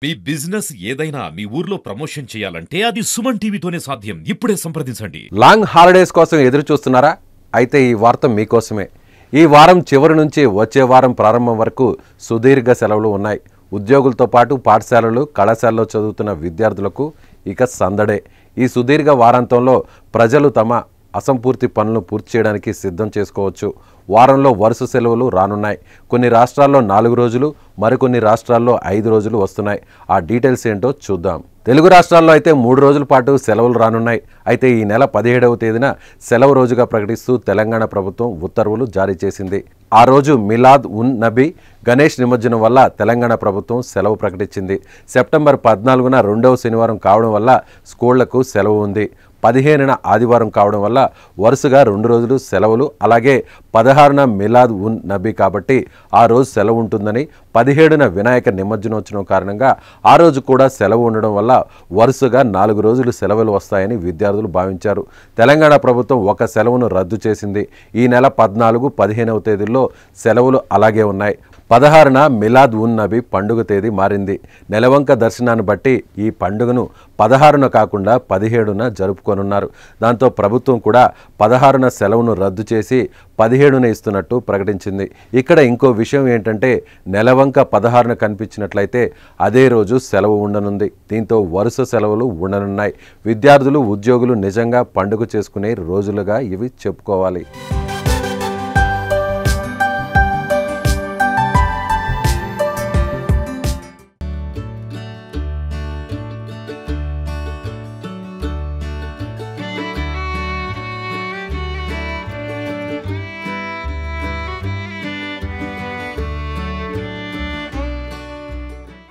మీ business ఏదైనా మీ ఊర్లో promotion చేయాలంటే అది సుమన్ టీవీతోనే సాధ్యం. ఇప్పుడే సంప్రదించండి. లాంగ్ హాలిడేస్ కోసం ఎదురు చూస్తున్నారా? అయితే ఈ వార్త మీకోసమే. ఈ వారం చివరి నుంచి వచ్చే వారం ప్రారంభం వరకు సుదీర్ఘ సెలవులు ఉన్నాయి. ఉద్యోగులతో పాటు పాఠశాలలు, కళాశాలలో చదువుతున్న విద్యార్థులకు ఇక సందడే. ఈ సుదీర్ఘ వారాంతంలో ప్రజలు తమ అసంపూర్తి పనులను పూర్తి చేయడానికి సిద్ధం చేసుకోవచ్చు. వారంలో వరుస సెలవులు రానున్నాయి. కొన్ని రాష్ట్రాల్లో 4 రోజులు, మరికొన్ని రాష్ట్రాల్లో 5 రోజులు వస్తున్నాయి. ఆ డీటెయిల్స్ ఏంటో చూద్దాం. తెలుగు రాష్ట్రాల్లో అయితే 3 రోజుల పాటు సెలవులు రానున్నాయి. అయితే ఈ నెల 17వ తేదీన సెలవు రోజుగా ప్రకటిస్తూ తెలంగాణ ప్రభుత్వం ఉత్తర్వులు జారీ చేసింది. ఆ రోజు మిలాద్ ఉన్ నబీ గణేష్ నిమజ్జనం వల్ల తెలంగాణ ప్రభుత్వం సెలవు ప్రకటించింది. సెప్టెంబర్ 14న 2వ శనివారం కావడం వల్ల స్కూళ్లకు సెలవు ఉంది. 15న ఆదివారం కావడం వల్ల వరుసగా 2 రోజులు సెలవులు. అలాగే 16న మిలాద్ ఉన్ నబీ కాబట్టి ఆ రోజు సెలవు ఉంటుందని, 17న వినాయక నిమజ్జనోత్సవం కారణంగా ఆ రోజు కూడా సెలవు ఉండడం వల్ల వరుసగా 4 రోజులు సెలవులు వస్తాయని విద్యార్థులు భావించారు. తెలంగాణ ప్రభుత్వం ఒక సెలవును రద్దు చేసింది. ఈ నెల 14, 15వ తేదీల్లో సెలవులు అలాగే ఉన్నాయి. 16న మిలాద్ ఉన్ నబీ పండుగ తేదీ మారింది. నెలవంక దర్శనాన్ని బట్టి ఈ పండుగను 16న కాకుండా 17న జరుపుకోనున్నారు. దాంతో ప్రభుత్వం కూడా 16న సెలవును రద్దు చేసి 17న ఇస్తున్నట్టు ప్రకటించింది. ఇక్కడ ఇంకో విషయం ఏంటంటే నెలవంక 16న కనిపించినట్లయితే అదే రోజు సెలవు ఉండనుంది. దీంతో వరుస సెలవులు ఉండనున్నాయి. విద్యార్థులు, ఉద్యోగులు నిజంగా పండుగ చేసుకునే రోజులుగా ఇవి చెప్పుకోవాలి.